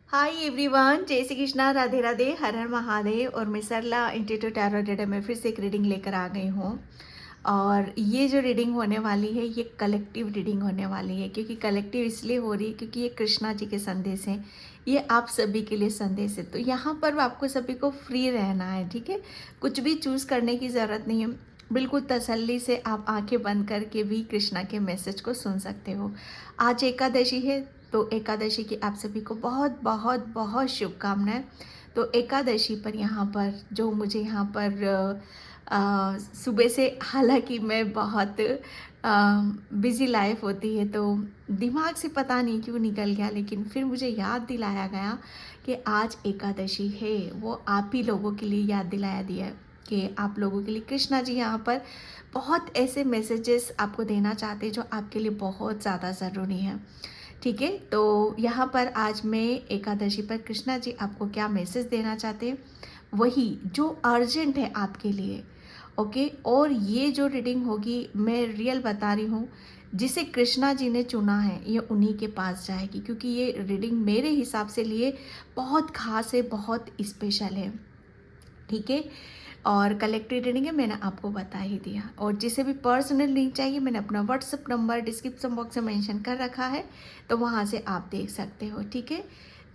Hi everyone, जय श्री कृष्णा, राधे राधे, हर हर महादेव। और मैं सरला इंट्यूटिव टैरो रीडर में फिर से एक रीडिंग लेकर आ गई हूँ। और ये जो रीडिंग होने वाली है ये कलेक्टिव रीडिंग होने वाली है, क्योंकि कलेक्टिव इसलिए हो रही है क्योंकि ये कृष्णा जी के संदेश हैं। ये आप सभी के लिए संदेश है, तो यहाँ पर आपको सभी को फ्री रहना है, ठीक है। कुछ भी चूज़ करने की ज़रूरत नहीं है। बिल्कुल तसल्ली से आप आंखें बंद करके भी कृष्णा के मैसेज को सुन सकते हो। आज एकादशी है, तो एकादशी की आप सभी को बहुत बहुत बहुत शुभकामनाएं। तो एकादशी पर यहाँ पर जो मुझे यहाँ पर सुबह से, हालांकि मैं बहुत बिज़ी लाइफ होती है तो दिमाग से पता नहीं क्यों निकल गया, लेकिन फिर मुझे याद दिलाया गया कि आज एकादशी है। वो आप ही लोगों के लिए याद दिलाया दिया है कि आप लोगों के लिए कृष्णा जी यहाँ पर बहुत ऐसे मैसेजेस आपको देना चाहते हैं जो आपके लिए बहुत ज़्यादा ज़रूरी है, ठीक है। तो यहाँ पर आज मैं एकादशी पर कृष्णा जी आपको क्या मैसेज देना चाहते हैं, वही जो अर्जेंट है आपके लिए, ओके। और ये जो रीडिंग होगी मैं रियल बता रही हूँ, जिसे कृष्णा जी ने चुना है ये उन्हीं के पास जाएगी, क्योंकि ये रीडिंग मेरे हिसाब से लिए बहुत खास है, बहुत स्पेशल है, ठीक है। और कलेक्टिव रीडिंग है, मैंने आपको बता ही दिया। और जिसे भी पर्सनल लिंक चाहिए मैंने अपना व्हाट्सअप नंबर डिस्क्रिप्शन बॉक्स में मेंशन कर रखा है, तो वहाँ से आप देख सकते हो, ठीक है।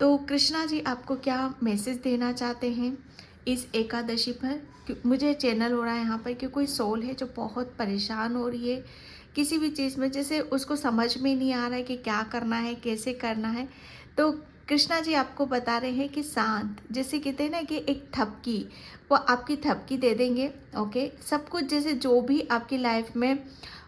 तो कृष्णा जी आपको क्या मैसेज देना चाहते हैं इस एकादशी पर। मुझे चैनल हो रहा है यहाँ पर कि कोई सोल है जो बहुत परेशान हो रही है किसी भी चीज़ में, जैसे उसको समझ में नहीं आ रहा है कि क्या करना है, कैसे करना है। तो कृष्णा जी आपको बता रहे हैं कि शांत, जैसे कहते हैं ना कि एक ठपकी, वो आपकी थपकी दे देंगे, ओके। सब कुछ जैसे जो भी आपकी लाइफ में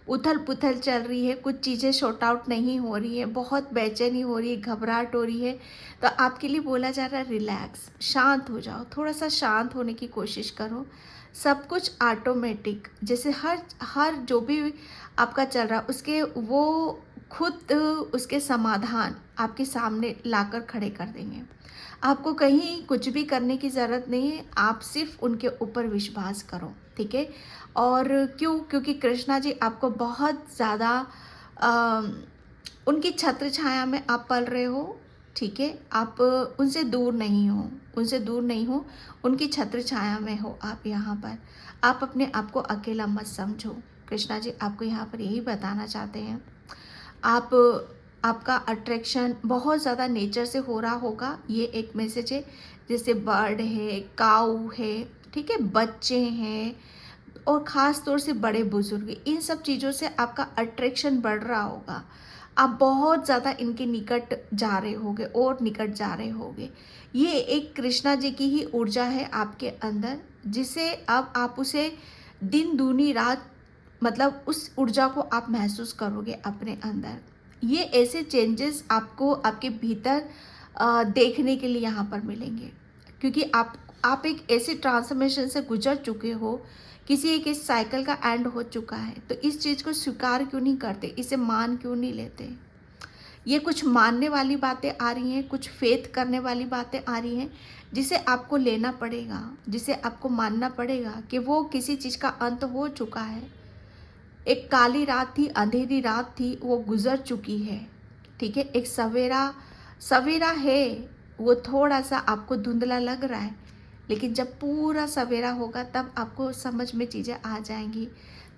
उथल पुथल चल रही है, कुछ चीज़ें शॉर्ट आउट नहीं हो रही है, बहुत बेचैनी हो रही है, घबराहट हो रही है, तो आपके लिए बोला जा रहा है रिलैक्स, शांत हो जाओ, थोड़ा सा शांत होने की कोशिश करो। सब कुछ ऑटोमेटिक, जैसे हर हर जो भी आपका चल रहा उसके वो खुद उसके समाधान आपके सामने लाकर खड़े कर देंगे। आपको कहीं कुछ भी करने की ज़रूरत नहीं है, आप सिर्फ उनके ऊपर विश्वास करो, ठीक है। और क्यों, क्योंकि कृष्णा जी आपको बहुत ज़्यादा उनकी छत्र छाया में आप पल रहे हो, ठीक है। आप उनसे दूर नहीं हो, उनसे दूर नहीं हो, उनकी छत्र छाया में हो आप यहाँ पर। आप अपने आप को अकेला मत समझो। कृष्णा जी आपको यहाँ पर यही बताना चाहते हैं। आप आपका अट्रैक्शन बहुत ज़्यादा नेचर से हो रहा होगा, ये एक मैसेज है। जैसे बर्ड है, काऊ है, ठीक है, बच्चे हैं, और ख़ास तौर से बड़े बुजुर्ग, इन सब चीज़ों से आपका अट्रैक्शन बढ़ रहा होगा। आप बहुत ज़्यादा इनके निकट जा रहे होगे और निकट जा रहे होगे। ये एक कृष्णा जी की ही ऊर्जा है आपके अंदर, जिसे अब आप उसे दिन दूनी रात, मतलब उस ऊर्जा को आप महसूस करोगे अपने अंदर। ये ऐसे चेंजेस आपको आपके भीतर देखने के लिए यहाँ पर मिलेंगे, क्योंकि आप एक ऐसे ट्रांसफॉर्मेशन से गुजर चुके हो, किसी एक इस साइकिल का एंड हो चुका है, तो इस चीज़ को स्वीकार क्यों नहीं करते, इसे मान क्यों नहीं लेते। ये कुछ मानने वाली बातें आ रही हैं, कुछ फेथ करने वाली बातें आ रही हैं, जिसे आपको लेना पड़ेगा, जिसे आपको मानना पड़ेगा कि वो किसी चीज़ का अंत हो चुका है। एक काली रात थी, अंधेरी रात थी, वो गुजर चुकी है, ठीक है। एक सवेरा सवेरा है, वो थोड़ा सा आपको धुंधला लग रहा है, लेकिन जब पूरा सवेरा होगा तब आपको समझ में चीज़ें आ जाएंगी।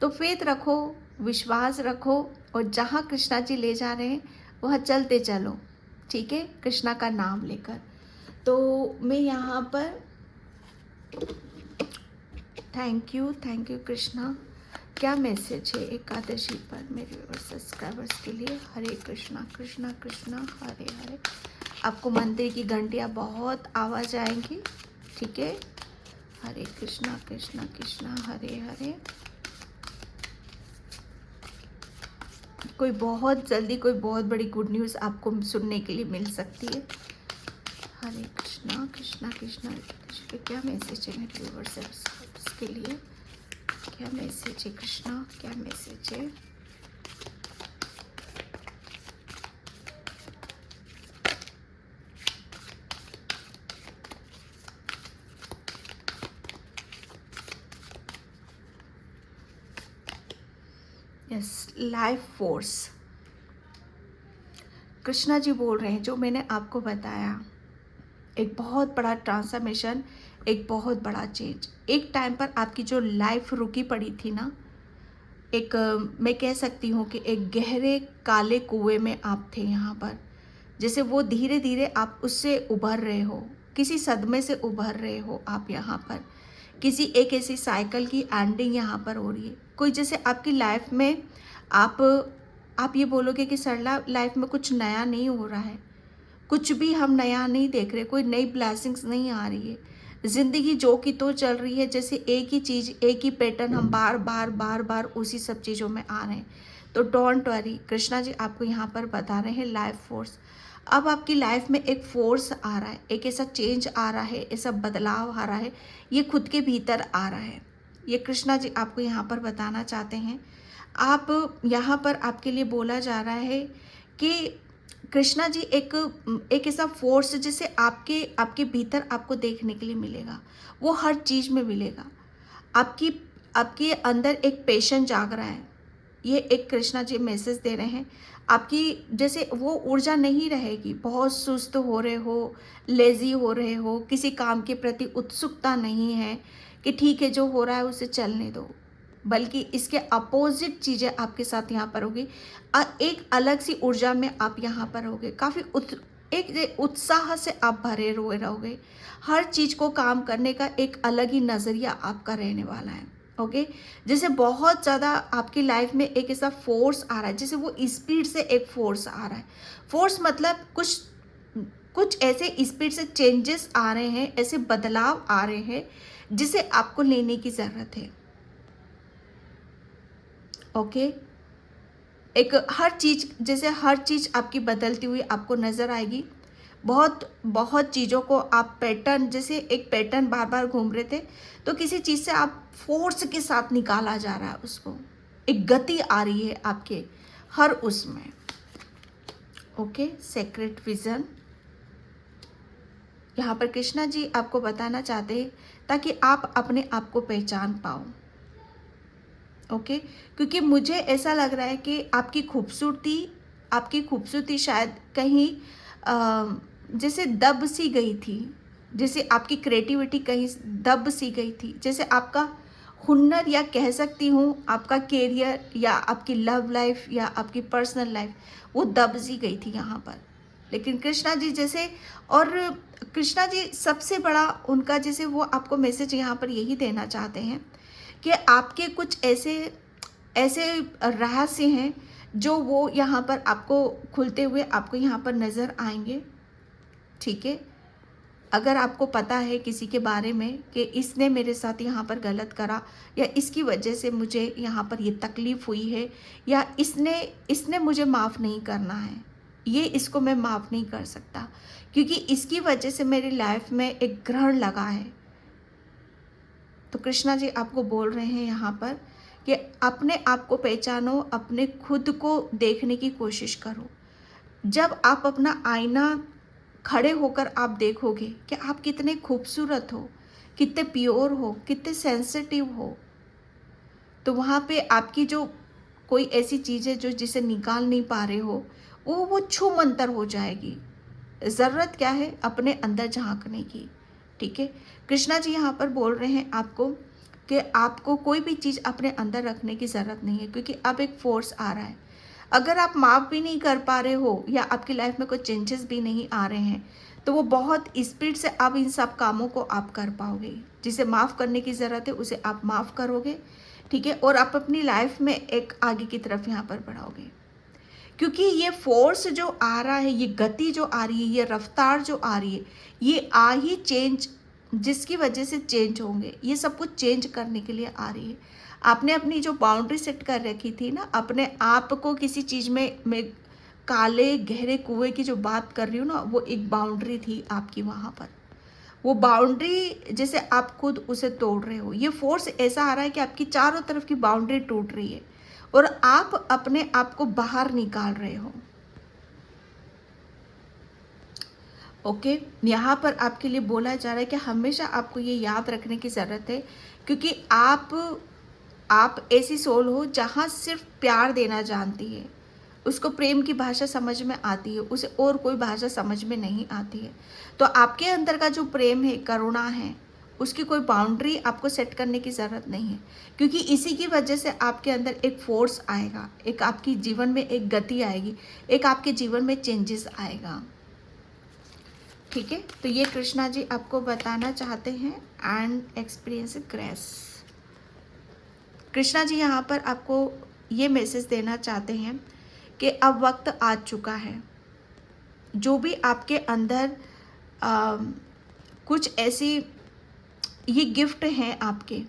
तो फेथ रखो, विश्वास रखो, और जहाँ कृष्णा जी ले जा रहे हैं वहाँ चलते चलो, ठीक है, कृष्णा का नाम लेकर। तो मैं यहाँ पर थैंक यू कृष्णा। क्या मैसेज है एकादशी पर मेरे सब्सक्राइबर्स के लिए। हरे कृष्णा कृष्णा कृष्णा हरे हरे। आपको मंदिर की घंटियाँ बहुत आवाज़ आएंगी, ठीक है। हरे कृष्णा कृष्णा कृष्णा हरे हरे। कोई बहुत जल्दी कोई बहुत बड़ी गुड न्यूज़ आपको सुनने के लिए मिल सकती है। हरे कृष्णा कृष्णा कृष्णा। एकादशी पे क्या मैसेज है मेरे व्यूअर्स के लिए, क्या मैसेज है कृष्णा, क्या मैसेज है। Yes, life force. Krishna ji बोल रहे हैं जो मैंने आपको बताया, एक बहुत बड़ा ट्रांसफॉर्मेशन, एक बहुत बड़ा चेंज। एक टाइम पर आपकी जो लाइफ रुकी पड़ी थी ना, एक मैं कह सकती हूँ कि एक गहरे काले कुएं में आप थे यहाँ पर। जैसे वो धीरे धीरे आप उससे उभर रहे हो, किसी सदमे से उभर रहे हो आप यहाँ पर। किसी एक ऐसी साइकिल की एंडिंग यहाँ पर हो रही है। कोई जैसे आपकी लाइफ में आप ये बोलोगे कि सरला लाइफ में कुछ नया नहीं हो रहा है, कुछ भी हम नया नहीं देख रहे, कोई नई ब्लेसिंग्स नहीं आ रही है, ज़िंदगी जो की तो चल रही है, जैसे एक ही चीज़, एक ही पैटर्न, हम बार बार बार बार उसी सब चीज़ों में आ रहे हैं। तो डोंट वरी, कृष्णा जी आपको यहाँ पर बता रहे हैं लाइफ फोर्स। अब आपकी लाइफ में एक फोर्स आ रहा है, एक ऐसा चेंज आ रहा है, ऐसा बदलाव आ रहा है, ये खुद के भीतर आ रहा है। ये कृष्णा जी आपको यहाँ पर बताना चाहते हैं। आप यहाँ पर आपके लिए बोला जा रहा है कि कृष्णा जी एक ऐसा फोर्स जिसे आपके आपके भीतर आपको देखने के लिए मिलेगा, वो हर चीज़ में मिलेगा। आपकी आपके अंदर एक पेशेंस जाग रहा है, ये एक कृष्णा जी मैसेज दे रहे हैं। आपकी जैसे वो ऊर्जा नहीं रहेगी, बहुत सुस्त हो रहे हो, लेज़ी हो रहे हो, किसी काम के प्रति उत्सुकता नहीं है कि ठीक है जो हो रहा है उसे चलने दो, बल्कि इसके अपोजिट चीज़ें आपके साथ यहाँ पर होगी। एक अलग सी ऊर्जा में आप यहाँ पर होगे, काफ़ी एक उत्साह से आप भरे हुए रहोगे। हर चीज़ को काम करने का एक अलग ही नज़रिया आपका रहने वाला है। ओके, जैसे बहुत ज़्यादा आपकी लाइफ में एक ऐसा फोर्स आ रहा है, जैसे वो स्पीड से एक फोर्स आ रहा है। फोर्स मतलब कुछ कुछ ऐसे स्पीड से चेंजेस आ रहे हैं, ऐसे बदलाव आ रहे हैं जिसे आपको लेने की ज़रूरत है। ओके, एक हर चीज़, जैसे हर चीज़ आपकी बदलती हुई आपको नज़र आएगी। बहुत बहुत चीज़ों को आप पैटर्न, जैसे एक पैटर्न बार बार घूम रहे थे, तो किसी चीज़ से आप फोर्स के साथ निकाला जा रहा है उसको, एक गति आ रही है आपके हर उसमें। ओके, सेक्रेट विजन यहाँ पर कृष्णा जी आपको बताना चाहते हैं ताकि आप अपने आप को पहचान पाओ। ओके, क्योंकि मुझे ऐसा लग रहा है कि आपकी खूबसूरती शायद कहीं जैसे दब सी गई थी, जैसे आपकी क्रिएटिविटी कहीं दब सी गई थी, जैसे आपका हुनर, या कह सकती हूँ आपका कैरियर, या आपकी लव लाइफ, या आपकी पर्सनल लाइफ, वो दब सी गई थी यहाँ पर। लेकिन कृष्णा जी जैसे, और कृष्णा जी सबसे बड़ा उनका, जैसे वो आपको मैसेज यहाँ पर यही देना चाहते हैं कि आपके कुछ ऐसे ऐसे रहस्य हैं जो वो यहाँ पर आपको खुलते हुए आपको यहाँ पर नज़र आएंगे। ठीक है, अगर आपको पता है किसी के बारे में कि इसने मेरे साथ यहाँ पर गलत करा, या इसकी वजह से मुझे यहाँ पर ये तकलीफ़ हुई है, या इसने मुझे माफ़ नहीं करना है, ये इसको मैं माफ़ नहीं कर सकता क्योंकि इसकी वजह से मेरी लाइफ में एक ग्रहण लगा है। तो कृष्णा जी आपको बोल रहे हैं यहाँ पर कि अपने आप को पहचानो, अपने खुद को देखने की कोशिश करो। जब आप अपना आईना खड़े होकर आप देखोगे कि आप कितने खूबसूरत हो, कितने प्योर हो, कितने सेंसिटिव हो, तो वहाँ पे आपकी जो कोई ऐसी चीज़ है जो जिसे निकाल नहीं पा रहे हो, वो छू मंतर हो जाएगी। ज़रूरत क्या है, अपने अंदर झांकने की। ठीक है, कृष्णा जी यहाँ पर बोल रहे हैं आपको कि आपको कोई भी चीज़ अपने अंदर रखने की ज़रूरत नहीं है, क्योंकि अब एक फोर्स आ रहा है। अगर आप माफ़ भी नहीं कर पा रहे हो, या आपकी लाइफ में कोई चेंजेस भी नहीं आ रहे हैं, तो वो बहुत स्पीड से अब इन सब कामों को आप कर पाओगे। जिसे माफ़ करने की ज़रूरत है उसे आप माफ़ करोगे। ठीक है, और आप अपनी लाइफ में एक आगे की तरफ यहाँ पर बढ़ाओगे, क्योंकि ये फोर्स जो आ रहा है, ये गति जो आ रही है, ये रफ्तार जो आ रही है, ये आ ही चेंज, जिसकी वजह से चेंज होंगे, ये सब कुछ चेंज करने के लिए आ रही है। आपने अपनी जो बाउंड्री सेट कर रखी थी ना, अपने आप को किसी चीज़ में, मैं काले गहरे कुएं की जो बात कर रही हूँ ना, वो एक बाउंड्री थी आपकी वहाँ पर। वो बाउंड्री जैसे आप खुद उसे तोड़ रहे हो, ये फोर्स ऐसा आ रहा है कि आपकी चारों तरफ की बाउंड्री टूट रही है और आप अपने आप को बाहर निकाल रहे हो। ओके, यहाँ पर आपके लिए बोला जा रहा है कि हमेशा आपको ये याद रखने की ज़रूरत है, क्योंकि आप ऐसी सोल हो जहाँ सिर्फ प्यार देना जानती है, उसको प्रेम की भाषा समझ में आती है, उसे और कोई भाषा समझ में नहीं आती है। तो आपके अंदर का जो प्रेम है, करुणा है, उसकी कोई बाउंड्री आपको सेट करने की ज़रूरत नहीं है, क्योंकि इसी की वजह से आपके अंदर एक फोर्स आएगा, एक आपकी जीवन में एक गति आएगी, एक आपके जीवन में चेंजेस आएगा। ठीक है, तो ये कृष्णा जी आपको बताना चाहते हैं and experience grace. Krishna ji यहाँ पर आपको ये मैसेज देना चाहते हैं कि अब वक्त आ चुका है। जो भी आपके अंदर कुछ ऐसी ये गिफ्ट हैं आपके,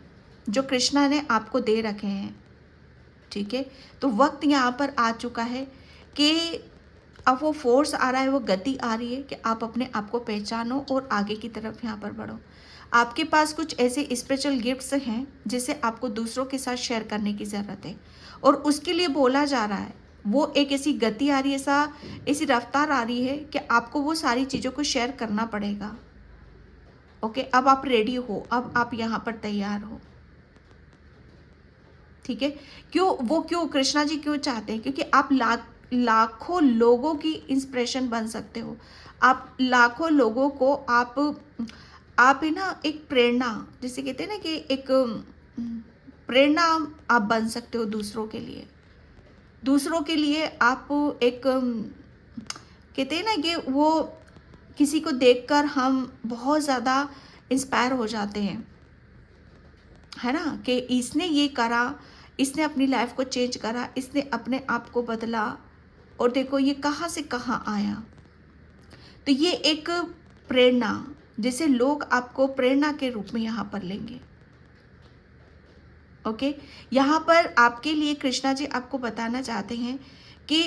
जो कृष्णा ने आपको दे रखे हैं, ठीक है, तो वक्त यहाँ पर आ चुका है कि अब वो फोर्स आ रहा है, वो गति आ रही है कि आप अपने आप को पहचानो और आगे की तरफ यहाँ पर बढ़ो। आपके पास कुछ ऐसे स्पेशल गिफ्ट्स हैं जिसे आपको दूसरों के साथ शेयर करने की ज़रूरत है, और उसके लिए बोला जा रहा है, वो एक ऐसी गति आ रही है, ऐसी रफ्तार आ रही है कि आपको वो सारी चीज़ों को शेयर करना पड़ेगा। ओके, अब आप रेडी हो, अब आप यहाँ पर तैयार हो। ठीक है, क्यों कृष्णा जी क्यों चाहते हैं? क्योंकि आप लाखों लोगों की इंस्पिरेशन बन सकते हो। आप लाखों लोगों को आप है ना, एक प्रेरणा, जिसे कहते हैं ना कि एक प्रेरणा आप बन सकते हो दूसरों के लिए। दूसरों के लिए आप एक कहते हैं ना कि वो किसी को देखकर हम बहुत ज़्यादा इंस्पायर हो जाते हैं, है ना, कि इसने ये करा, इसने अपनी लाइफ को चेंज करा, इसने अपने आप को बदला, और देखो ये कहाँ से कहाँ आया। तो ये एक प्रेरणा, जिसे लोग आपको प्रेरणा के रूप में यहाँ पर लेंगे। ओके, यहाँ पर आपके लिए कृष्णा जी आपको बताना चाहते हैं कि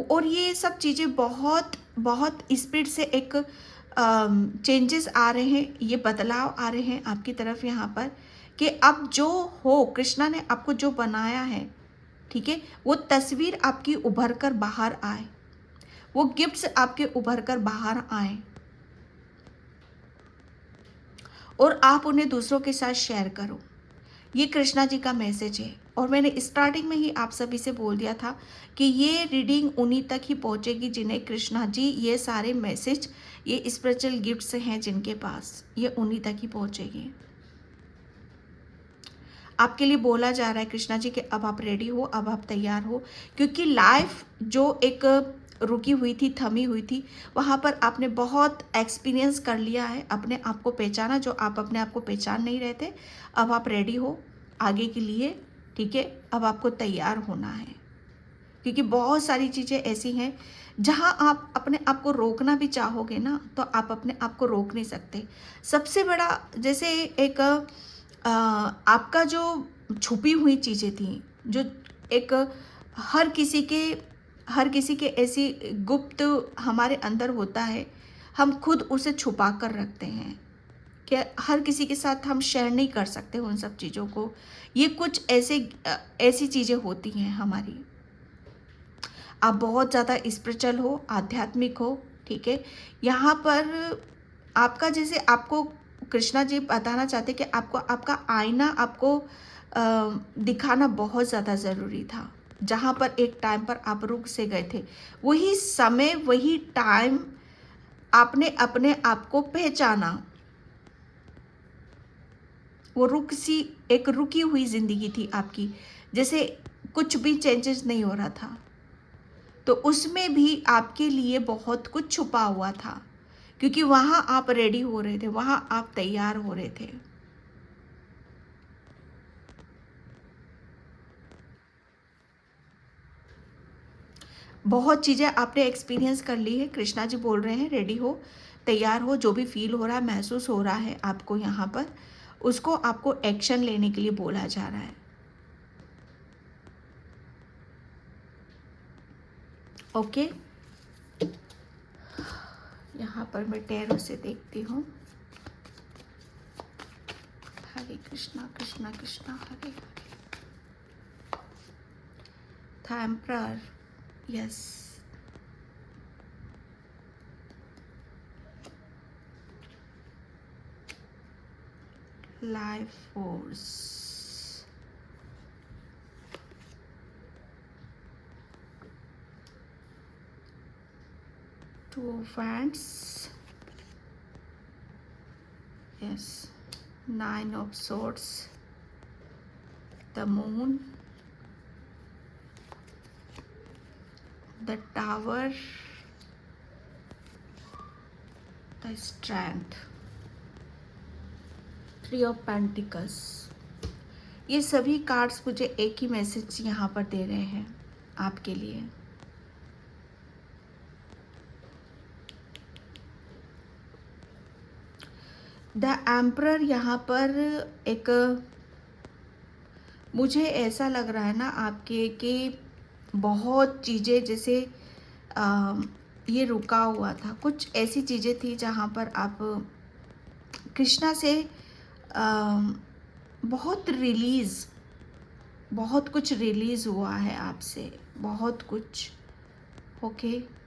और ये सब चीज़ें बहुत बहुत स्पीड से एक चेंजेस आ रहे हैं, ये बदलाव आ रहे हैं आपकी तरफ यहाँ पर, कि अब जो हो, कृष्णा ने आपको जो बनाया है, ठीक है, वो तस्वीर आपकी उभर कर बाहर आए, वो गिफ्ट्स आपके उभर कर बाहर आए, और आप उन्हें दूसरों के साथ शेयर करो। ये कृष्णा जी का मैसेज है। और मैंने स्टार्टिंग में ही आप सभी से बोल दिया था कि ये रीडिंग उन्हीं तक ही पहुंचेगी जिन्हें कृष्णा जी ये सारे मैसेज, ये स्पिरिचुअल गिफ्ट्स हैं जिनके पास, ये उन्हीं तक ही पहुंचेगी। आपके लिए बोला जा रहा है कृष्णा जी कि अब आप रेडी हो, अब आप तैयार हो, क्योंकि लाइफ जो एक रुकी हुई थी, थमी हुई थी, वहाँ पर आपने बहुत एक्सपीरियंस कर लिया है, अपने आप को पहचाना जो आप अपने आप को पहचान नहीं रहे थे। अब आप रेडी हो आगे के लिए, ठीक है, अब आपको तैयार होना है, क्योंकि बहुत सारी चीज़ें ऐसी हैं जहाँ आप अपने आप को रोकना भी चाहोगे ना, तो आप अपने आप को रोक नहीं सकते। सबसे बड़ा जैसे एक आपका जो छुपी हुई चीज़ें थी, जो एक हर किसी के हर किसी के ऐसी गुप्त हमारे अंदर होता है, हम खुद उसे छुपा कर रखते हैं कि हर किसी के साथ हम शेयर नहीं कर सकते उन सब चीज़ों को। ये कुछ ऐसी चीज़ें होती हैं हमारी। आप बहुत ज़्यादा स्पिरिचुअल हो, आध्यात्मिक हो, ठीक है, यहाँ पर आपका जैसे आपको कृष्णा जी बताना चाहते कि आपको आपका आईना आपको दिखाना बहुत ज़्यादा ज़रूरी था। जहाँ पर एक टाइम पर आप रुक से गए थे, वही समय, वही टाइम आपने अपने आप को पहचाना। वो एक रुकी हुई ज़िंदगी थी आपकी, जैसे कुछ भी चेंजेस नहीं हो रहा था, तो उसमें भी आपके लिए बहुत कुछ छुपा हुआ था, क्योंकि वहाँ आप रेडी हो रहे थे, वहाँ आप तैयार हो रहे थे। बहुत चीज़ें आपने एक्सपीरियंस कर ली है। कृष्णा जी बोल रहे हैं रेडी हो, तैयार हो, जो भी फील हो रहा है, महसूस हो रहा है आपको यहाँ पर, उसको आपको एक्शन लेने के लिए बोला जा रहा है। ओके, यहाँ पर मैं टैरो से देखती हूँ। हरे कृष्णा कृष्णा कृष्णा हरे हरे। था emperor, yes, life force, Two of Wands, yes, Nine of Swords, the Moon, the Tower, the Strength, Three of Pentacles। ये सभी कार्ड्स मुझे एक ही मैसेज यहाँ पर दे रहे हैं आपके लिए। द एम्परर यहाँ पर एक, मुझे ऐसा लग रहा है ना आपके कि बहुत चीज़ें जैसे ये रुका हुआ था, कुछ ऐसी चीज़ें थी जहाँ पर आप कृष्णा से बहुत कुछ रिलीज़ हुआ है आपसे, बहुत कुछ, ओके।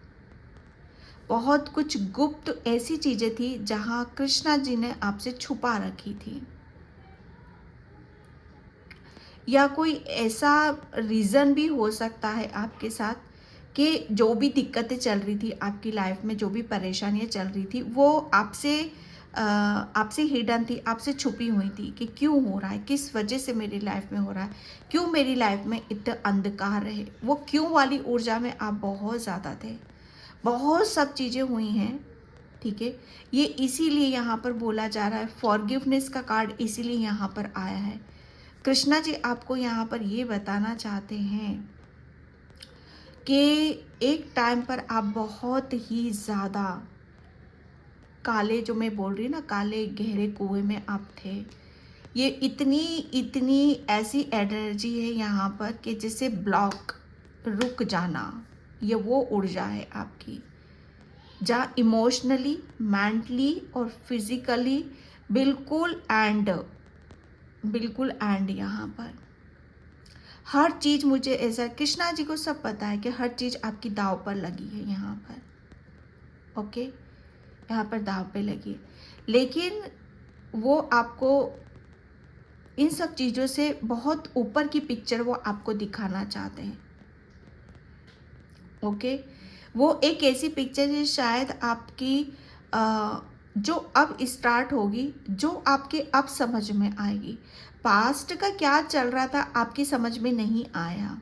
बहुत कुछ गुप्त ऐसी चीज़ें थी जहाँ कृष्णा जी ने आपसे छुपा रखी थी, या कोई ऐसा रीज़न भी हो सकता है आपके साथ कि जो भी दिक्कतें चल रही थी आपकी लाइफ में, जो भी परेशानियाँ चल रही थी, वो आपसे हिडन थी, आपसे छुपी हुई थी कि क्यों हो रहा है, किस वजह से मेरी लाइफ में हो रहा है, क्यों मेरी लाइफ में इतना अंधकार है। वो क्यों वाली ऊर्जा में आप बहुत ज़्यादा थे, बहुत सब चीज़ें हुई हैं, ठीक है। ये इसीलिए यहाँ पर बोला जा रहा है, फॉरगिवनेस का कार्ड इसीलिए यहाँ पर आया है। कृष्णा जी आपको यहाँ पर ये बताना चाहते हैं कि एक टाइम पर आप बहुत ही ज़्यादा काले, जो मैं बोल रही हूँ ना, काले गहरे कुएं में आप थे। ये इतनी ऐसी एनर्जी है यहाँ पर कि जिसे ब्लॉक, रुक जाना, ये वो ऊर्जा है आपकी, जहाँ इमोशनली, मेंटली और फिजिकली बिल्कुल एंड यहाँ पर हर चीज़, मुझे ऐसा, कृष्णा जी को सब पता है कि हर चीज़ आपकी दाव पर लगी है यहाँ पर, ओके। यहाँ पर दाव पे लगी है, लेकिन वो आपको इन सब चीज़ों से बहुत ऊपर की पिक्चर वो आपको दिखाना चाहते हैं, ओके। वो एक ऐसी पिक्चर है शायद आपकी जो अब स्टार्ट होगी, जो आपके अब समझ में आएगी। पास्ट का क्या चल रहा था आपकी समझ में नहीं आया,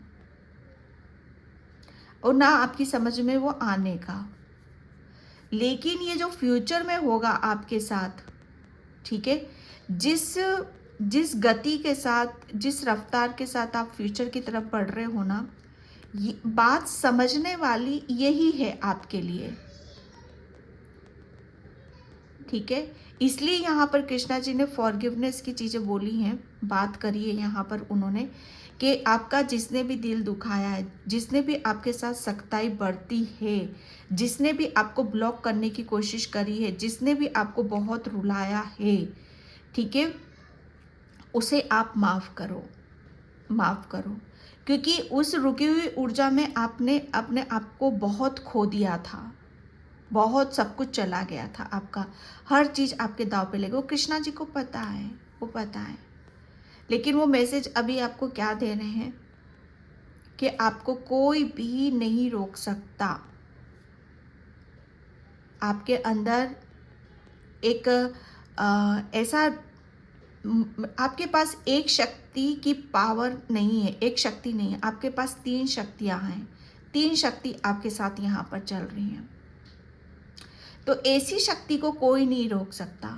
और ना आपकी समझ में वो आने का, लेकिन ये जो फ्यूचर में होगा आपके साथ, ठीक है, जिस गति के साथ, जिस रफ्तार के साथ आप फ्यूचर की तरफ बढ़ रहे हो ना, ये बात समझने वाली यही है आपके लिए, ठीक है। इसलिए यहाँ पर कृष्णा जी ने फॉरगिवनेस की चीज़ें बोली हैं, बात करी है यहाँ पर उन्होंने कि आपका जिसने भी दिल दुखाया है, जिसने भी आपके साथ सख्ताई बरती है, जिसने भी आपको ब्लॉक करने की कोशिश करी है, जिसने भी आपको बहुत रुलाया है, ठीक है, उसे आप माफ़ करो, क्योंकि उस रुकी हुई ऊर्जा में आपने अपने आप को बहुत खो दिया था, बहुत सब कुछ चला गया था आपका, हर चीज़ आपके दाव पे लगी। वो कृष्णा जी को पता है, वो पता है, लेकिन वो मैसेज अभी आपको क्या दे रहे हैं कि आपको कोई भी नहीं रोक सकता। आपके अंदर एक ऐसा, आपके पास एक शक्ति की पावर नहीं है, एक शक्ति नहीं है, आपके पास 3 शक्तियाँ हैं, 3 शक्ति आपके साथ यहाँ पर चल रही हैं। तो ऐसी शक्ति को कोई नहीं रोक सकता।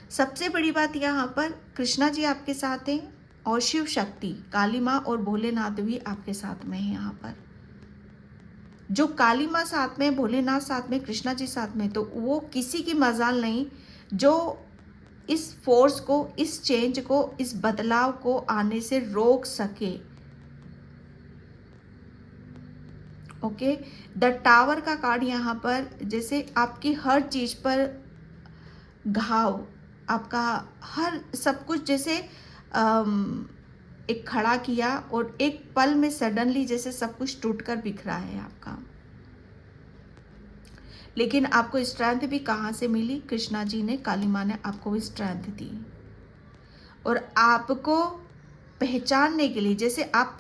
सबसे बड़ी बात यहाँ पर, कृष्णा जी आपके साथ हैं और शिव शक्ति, काली माँ और भोलेनाथ भी आपके साथ में है। यहाँ पर जो काली माँ साथ में, भोलेनाथ साथ में, कृष्णा जी साथ में, तो वो किसी की मजाल नहीं जो इस फोर्स को, इस चेंज को, इस बदलाव को आने से रोक सके, ओके। द टावर का कार्ड यहाँ पर, जैसे आपकी हर चीज पर घाव, आपका हर सब कुछ जैसे एक खड़ा किया और एक पल में सडनली जैसे सब कुछ टूटकर बिखरा है आपका। लेकिन आपको स्ट्रेंथ भी कहाँ से मिली? कृष्णा जी ने, काली माँ ने आपको स्ट्रेंथ दी, और आपको पहचानने के लिए, जैसे आप,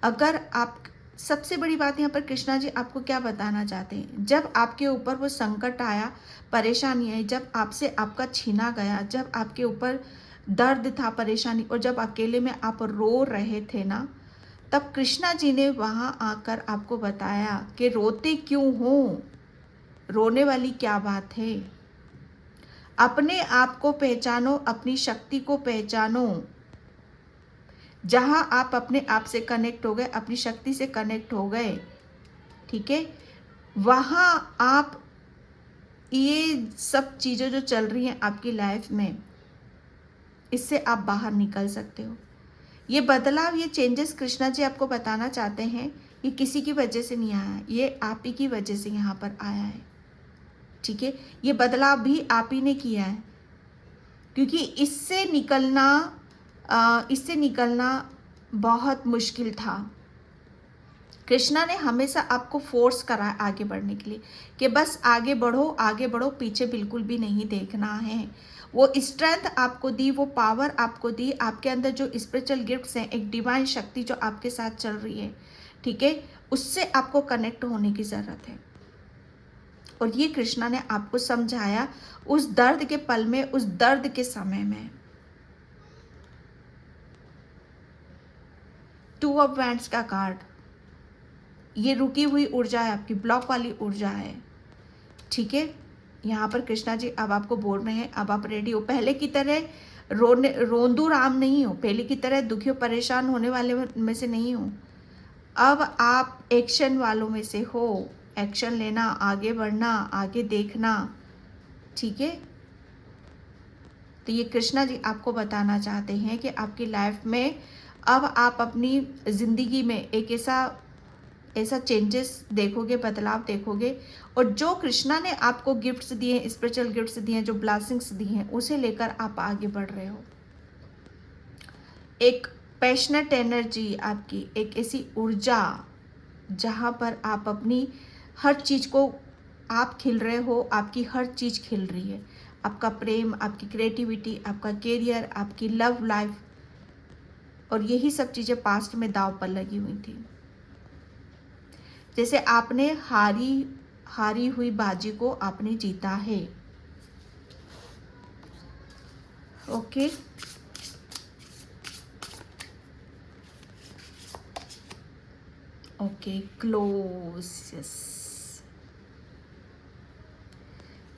अगर आप सबसे बड़ी बात यहाँ पर कृष्णा जी आपको क्या बताना चाहते हैं, जब आपके ऊपर वो संकट आया, परेशानी आई, जब आपसे आपका छीना गया, जब आपके ऊपर दर्द था, परेशानी, और जब अकेले में आप रो रहे थे ना, तब कृष्णा जी ने वहाँ आकर आपको बताया कि रोते क्यों हो, रोने वाली क्या बात है। अपने आप को पहचानो, अपनी शक्ति को पहचानो। जहाँ आप अपने आप से कनेक्ट हो गए, अपनी शक्ति से कनेक्ट हो गए, ठीक है, वहाँ आप ये सब चीज़ें जो चल रही हैं आपकी लाइफ में, इससे आप बाहर निकल सकते हो। ये बदलाव, ये चेंजेस कृष्णा जी आपको बताना चाहते हैं, ये किसी की वजह से नहीं आया, ये आप ही की वजह से यहाँ पर आया है, ठीक है। ये बदलाव भी आप ही ने किया है, क्योंकि इससे निकलना बहुत मुश्किल था। कृष्णा ने हमेशा आपको फोर्स करा आगे बढ़ने के लिए कि बस आगे बढ़ो, आगे बढ़ो, पीछे बिल्कुल भी नहीं देखना है। वो स्ट्रेंथ आपको दी, वो पावर आपको दी, आपके अंदर जो स्पिरिचुअल गिफ्ट्स हैं, एक डिवाइन शक्ति जो आपके साथ चल रही है, ठीक है, उससे आपको कनेक्ट होने की ज़रूरत है। और ये कृष्णा ने आपको समझाया उस दर्द के पल में, उस दर्द के समय में। टू ऑफ वैंड्स का कार्ड, ये रुकी हुई ऊर्जा है, आपकी ब्लॉक वाली ऊर्जा है, ठीक है। यहाँ पर कृष्णा जी अब आपको बोल रहे हैं, अब आप रेडी हो, पहले की तरह रोंदू राम नहीं हो, पहले की तरह दुखी परेशान होने वाले में से नहीं हो। अब आप एक्शन वालों में से हो, एक्शन लेना, आगे बढ़ना, आगे देखना, ठीक है। तो ये कृष्णा जी आपको बताना चाहते हैं कि आपकी लाइफ में अब आप अपनी ज़िंदगी में एक ऐसा चेंजेस देखोगे, बदलाव देखोगे, और जो कृष्णा ने आपको गिफ्ट्स दिए, स्पिरिचुअल गिफ्ट्स दिए, जो ब्लेसिंग्स दी हैं, उसे लेकर आप आगे बढ़ रहे हो। एक पैशनेट एनर्जी आपकी, एक ऐसी ऊर्जा जहाँ पर आप अपनी हर चीज़ को, आप खिल रहे हो, आपकी हर चीज़ खिल रही है, आपका प्रेम, आपकी क्रिएटिविटी, आपका कैरियर, आपकी लव लाइफ, और यही सब चीज़ें पास्ट में दांव पर लगी हुई थी। जैसे आपने हारी हुई बाजी को आपने जीता है। Okay, okay, close. यस,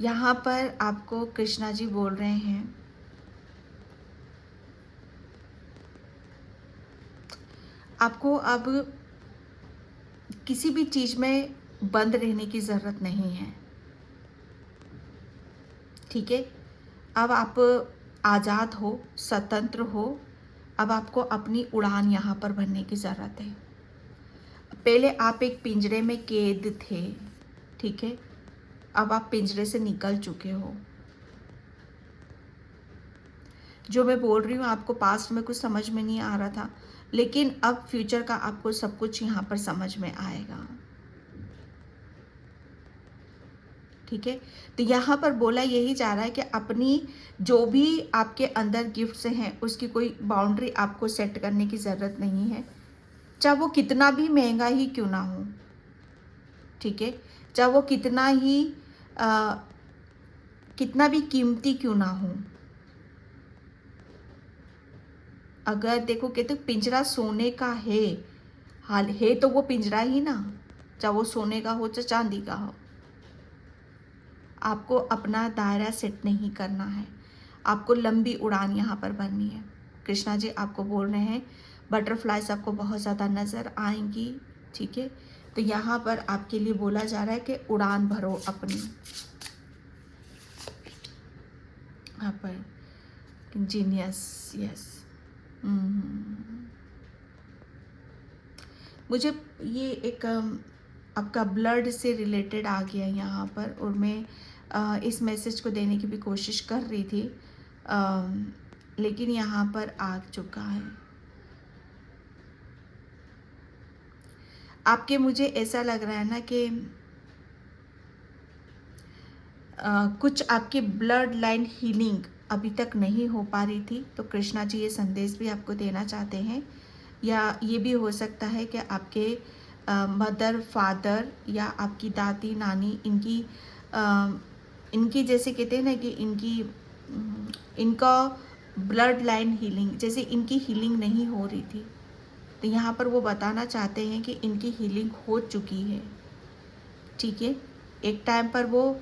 यहाँ पर आपको कृष्णा जी बोल रहे हैं, आपको अब किसी भी चीज़ में बंद रहने की ज़रूरत नहीं है, ठीक है। अब आप आज़ाद हो, स्वतंत्र हो, अब आपको अपनी उड़ान यहाँ पर भरने की ज़रूरत है। पहले आप एक पिंजरे में कैद थे, ठीक है, अब आप पिंजरे से निकल चुके हो। जो मैं बोल रही हूँ आपको पास्ट में कुछ समझ में नहीं आ रहा था, लेकिन अब फ्यूचर का आपको सब कुछ यहाँ पर समझ में आएगा, ठीक है। तो यहाँ पर बोला यही जा रहा है कि अपनी जो भी आपके अंदर गिफ्ट्स हैं, उसकी कोई बाउंड्री आपको सेट करने की ज़रूरत नहीं है, चाहे वो कितना भी महंगा ही क्यों ना हो, ठीक है, चाहे वो कितना भी कीमती क्यों ना हो। अगर देखो कहते पिंजरा सोने का है, हाल है तो वो पिंजरा ही ना, चाहे वो सोने का हो चाहे चांदी का हो। आपको अपना दायरा सेट नहीं करना है, आपको लंबी उड़ान यहाँ पर भरनी है। कृष्णा जी आपको बोल रहे हैं बटरफ्लाइज आपको बहुत ज़्यादा नज़र आएंगी, ठीक है। तो यहाँ पर आपके लिए बोला जा रहा है कि उड़ान भरो अपनी। यहाँ पर जीनियस, यस। मुझे ये एक आपका ब्लड से रिलेटेड आ गया यहाँ पर, और मैं इस मैसेज को देने की भी कोशिश कर रही थी, लेकिन यहाँ पर आ चुका है। आपके मुझे ऐसा लग रहा है ना कि कुछ आपकी ब्लड लाइन हीलिंग अभी तक नहीं हो पा रही थी, तो कृष्णा जी ये संदेश भी आपको देना चाहते हैं। या ये भी हो सकता है कि आपके मदर फादर या आपकी दादी नानी, इनकी जैसे कहते हैं ना कि इनका ब्लड लाइन हीलिंग, जैसे इनकी हीलिंग नहीं हो रही थी, तो यहाँ पर वो बताना चाहते हैं कि इनकी हीलिंग हो चुकी है। ठीक है, एक टाइम पर वो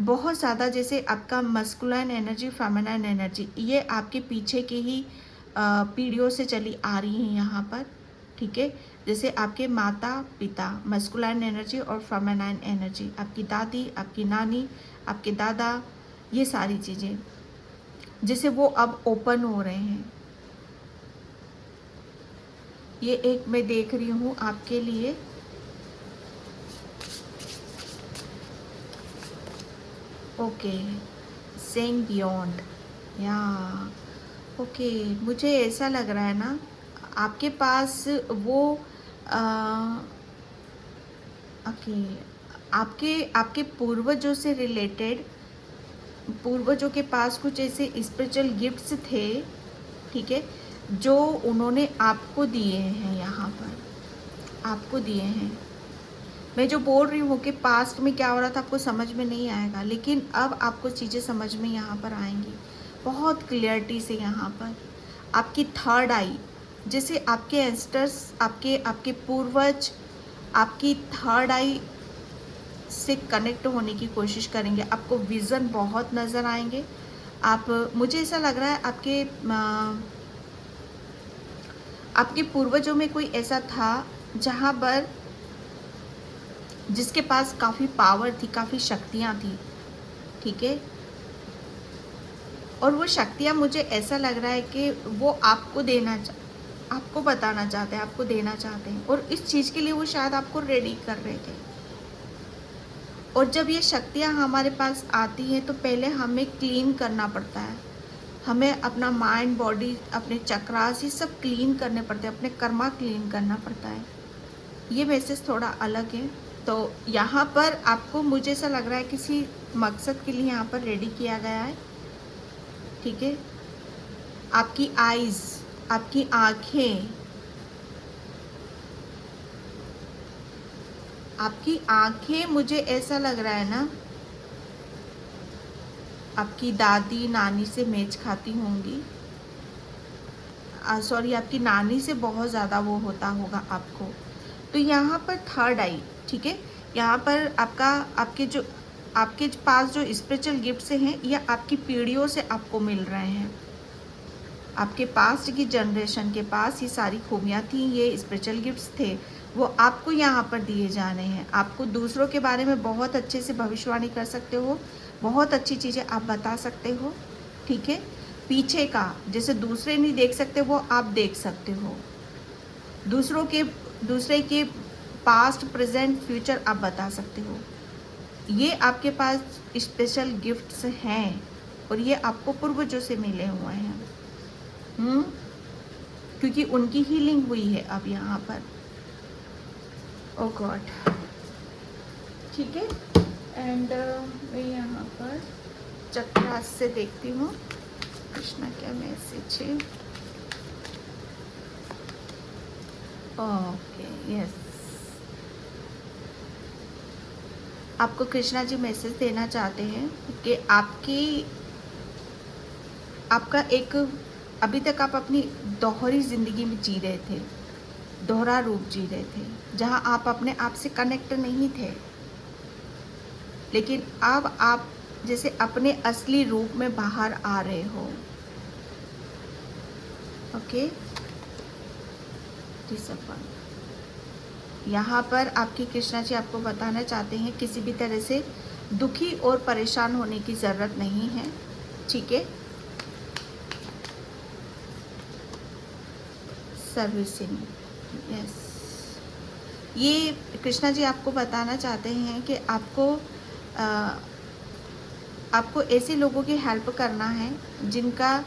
बहुत ज़्यादा, जैसे आपका मस्कुलाइन एनर्जी, फेमिनाइन एनर्जी, ये आपके पीछे की ही पीढ़ियों से चली आ रही हैं यहाँ पर। ठीक है, जैसे आपके माता पिता, मस्कुलाइन एनर्जी और फेमिनाइन एनर्जी, आपकी दादी, आपकी नानी, आपके दादा, ये सारी चीज़ें जैसे वो अब ओपन हो रहे हैं। ये एक मैं देख रही हूँ आपके लिए। ओके, सेइंग बियॉन्ड, या ओके, मुझे ऐसा लग रहा है ना आपके पास वो ओके, आपके आपके पूर्वजों से रिलेटेड, पूर्वजों के पास कुछ ऐसे स्पिरिचुअल गिफ्ट्स थे। ठीक है, जो उन्होंने आपको दिए हैं, यहाँ पर आपको दिए हैं। मैं जो बोल रही हूँ कि पास्ट में क्या हो रहा था आपको समझ में नहीं आएगा, लेकिन अब आपको चीज़ें समझ में यहाँ पर आएंगी बहुत क्लियरिटी से। यहाँ पर आपकी थर्ड आई, जैसे आपके एंसेस्टर्स, आपके पूर्वज आपकी थर्ड आई से कनेक्ट होने की कोशिश करेंगे। आपको विज़न बहुत नज़र आएंगे। आप, मुझे ऐसा लग रहा है आपके पूर्वजों में कोई ऐसा था जहाँ पर, जिसके पास काफ़ी पावर थी, काफ़ी शक्तियाँ थी। ठीक है, और वो शक्तियाँ मुझे ऐसा लग रहा है कि वो आपको बताना चाहते हैं, आपको देना चाहते हैं, और इस चीज़ के लिए वो शायद आपको रेडी कर रहे थे। और जब ये शक्तियाँ हमारे पास आती हैं तो पहले हमें क्लीन करना पड़ता है। हमें अपना माइंड, बॉडी, अपने चक्रास, ये सब क्लीन करने पड़ते हैं, अपने कर्मा क्लीन करना पड़ता है। ये मैसेज थोड़ा अलग है। तो यहाँ पर आपको, मुझे ऐसा लग रहा है किसी मकसद के लिए यहाँ पर रेडी किया गया है। ठीक है, आपकी आईज, आपकी आँखें, आपकी आँखें, मुझे ऐसा लग रहा है ना आपकी दादी नानी से मैच खाती होंगी। सॉरी, आपकी नानी से बहुत ज़्यादा वो होता होगा आपको। तो यहाँ पर थर्ड आई, ठीक है, यहाँ पर आपके पास जो स्पिरिचुअल गिफ्ट्स हैं, ये आपकी पीढ़ियों से आपको मिल रहे हैं। आपके पास्ट की जनरेशन के पास ये सारी खूबियाँ थी, ये स्पिरिचुअल गिफ्ट्स थे, वो आपको यहाँ पर दिए जाने हैं। आपको दूसरों के बारे में बहुत अच्छे से भविष्यवाणी कर सकते हो, बहुत अच्छी चीज़ें आप बता सकते हो। ठीक है, पीछे का, जैसे दूसरे नहीं देख सकते वो आप देख सकते हो। दूसरे के पास्ट, प्रेजेंट, फ्यूचर आप बता सकते हो। ये आपके पास स्पेशल गिफ्ट्स हैं और ये आपको पूर्वजों से मिले हुए हैं। क्योंकि उनकी हीलिंग हुई है अब यहाँ पर। ओ गॉड, ठीक है। एंड मैं यहाँ पर चक्रास से देखती हूँ कृष्णा क्या मैसेज है। ओके, यस, आपको कृष्णा जी मैसेज देना चाहते हैं कि आपका एक, अभी तक आप अपनी दोहरी ज़िंदगी में जी रहे थे, दोहरा रूप जी रहे थे, जहाँ आप अपने आप से कनेक्ट नहीं थे, लेकिन अब आप जैसे अपने असली रूप में बाहर आ रहे हो। ओके, यहाँ पर आपकी कृष्णा जी आपको बताना चाहते हैं किसी भी तरह से दुखी और परेशान होने की ज़रूरत नहीं है। ठीक है, सर्विसिंग, यस, ये कृष्णा जी आपको बताना चाहते हैं कि आपको ऐसे लोगों की हेल्प करना है जिनका,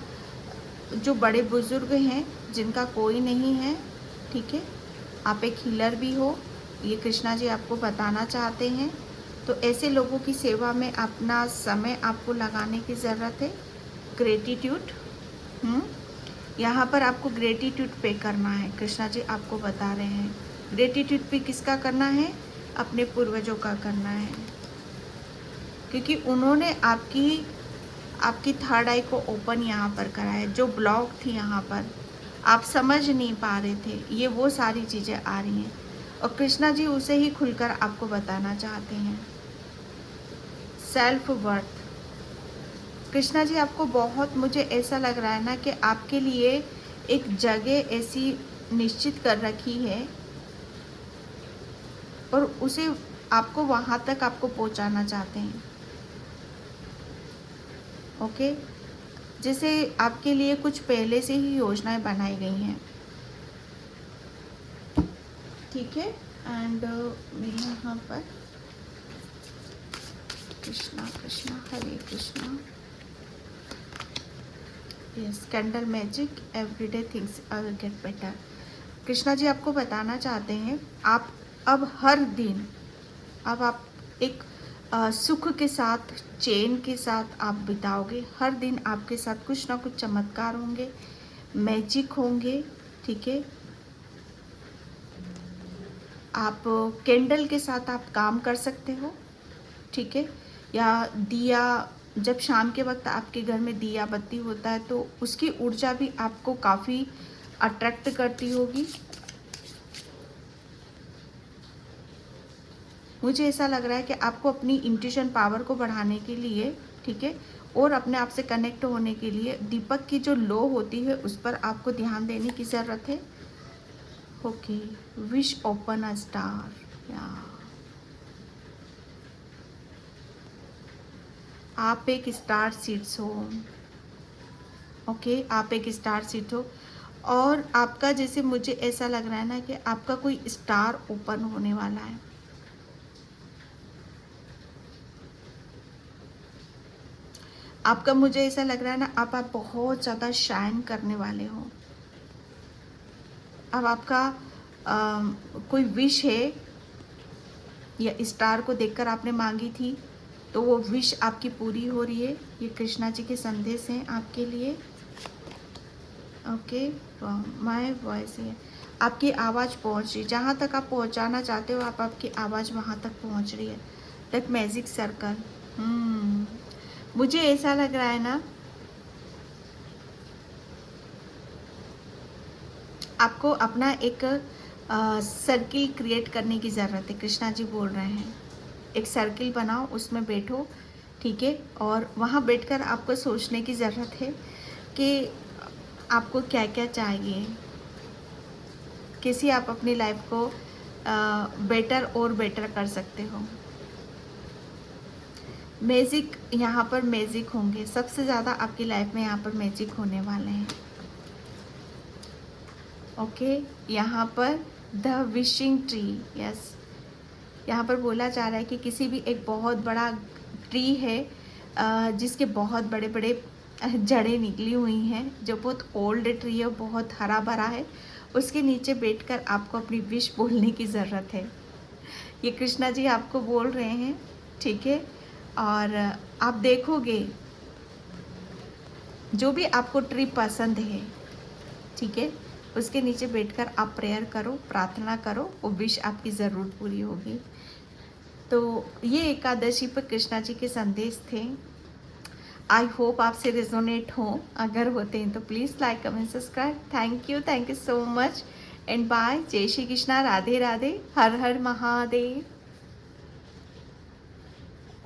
जो बड़े बुजुर्ग हैं, जिनका कोई नहीं है। ठीक है, आप एक हीलर भी हो, ये कृष्णा जी आपको बताना चाहते हैं। तो ऐसे लोगों की सेवा में अपना समय आपको लगाने की ज़रूरत है। ग्रेटिट्यूड, यहाँ पर आपको ग्रेटिट्यूड पे करना है, कृष्णा जी आपको बता रहे हैं। ग्रेटिट्यूड भी किसका करना है? अपने पूर्वजों का करना है, क्योंकि उन्होंने आपकी आपकी थर्ड आई को ओपन यहाँ पर करा है। जो ब्लॉक थी यहाँ पर, आप समझ नहीं पा रहे थे, ये वो सारी चीज़ें आ रही हैं और कृष्णा जी उसे ही खुलकर आपको बताना चाहते हैं। सेल्फ वर्थ, कृष्णा जी आपको बहुत, मुझे ऐसा लग रहा है ना कि आपके लिए एक जगह ऐसी निश्चित कर रखी है और उसे आपको वहाँ तक आपको पहुँचाना चाहते हैं। ओके, जैसे आपके लिए कुछ पहले से ही योजनाएं बनाई गई हैं, ठीक है। एंड मेरे यहाँ पर Krishna Krishna Hare Krishna, yes, candle magic, everyday things will get better. Krishna ji आपको बताना चाहते हैं, आप अब हर दिन, अब आप एक सुख के साथ, चैन के साथ आप बिताओगे। हर दिन आपके साथ कुछ ना कुछ चमत्कार होंगे, मैजिक होंगे, ठीक है। आप कैंडल के साथ आप काम कर सकते हो, ठीक है। या दिया, जब शाम के वक्त आपके घर में दिया बत्ती होता है तो उसकी ऊर्जा भी आपको काफ़ी अट्रैक्ट करती होगी। मुझे ऐसा लग रहा है कि आपको अपनी इंट्यूशन पावर को बढ़ाने के लिए, ठीक है, और अपने आप से कनेक्ट होने के लिए दीपक की जो लो होती है उस पर आपको ध्यान देने की ज़रूरत है। Okay, wish open a star, या आप एक स्टार सीड्स हो। ओके, आप एक स्टार सीड हो और आपका, जैसे मुझे ऐसा लग रहा है ना कि आपका कोई स्टार ओपन होने वाला है। आपका, मुझे ऐसा लग रहा है ना, आप बहुत ज़्यादा शाइन करने वाले हो। अब आपका कोई विश है या स्टार को देखकर आपने मांगी थी तो वो विश आपकी पूरी हो रही है। ये कृष्णा जी के संदेश हैं आपके लिए। ओके, माय वॉइस है, आपकी आवाज़ पहुंच रही, जहाँ तक आप पहुंचाना चाहते हो आप, आपकी आवाज़ वहाँ तक पहुंच रही है। दैट मैजिक सर्कल, मुझे ऐसा लग रहा है ना, आपको अपना एक सर्किल क्रिएट करने की ज़रूरत है। कृष्णा जी बोल रहे हैं एक सर्किल बनाओ, उसमें बैठो, ठीक है, और वहाँ बैठकर आपको सोचने की ज़रूरत है कि आपको क्या क्या चाहिए, कैसे आप अपनी लाइफ को बेटर और बेटर कर सकते हो। मैजिक, यहाँ पर मैजिक होंगे, सबसे ज़्यादा आपकी लाइफ में यहाँ पर मैजिक होने वाले हैं। ओके, यहाँ पर द विशिंग ट्री, यस, यहाँ पर बोला जा रहा है कि किसी भी एक बहुत बड़ा ट्री है जिसके बहुत बड़े बड़े जड़ें निकली हुई हैं, जो बहुत ओल्ड ट्री है, बहुत हरा भरा है, उसके नीचे बैठकर आपको अपनी विश बोलने की ज़रूरत है। ये कृष्णा जी आपको बोल रहे हैं, ठीक है। और आप देखोगे जो भी आपको ट्री पसंद है, ठीक है, उसके नीचे बैठकर आप प्रेयर करो, प्रार्थना करो, वो विश आपकी ज़रूर पूरी होगी। तो ये एकादशी पर कृष्णा जी के संदेश थे। आई होप आपसे रेजोनेट हो, अगर होते हैं तो please like comment subscribe. Thank you so much and bye. जय श्री कृष्णा, राधे राधे, हर हर महादेव।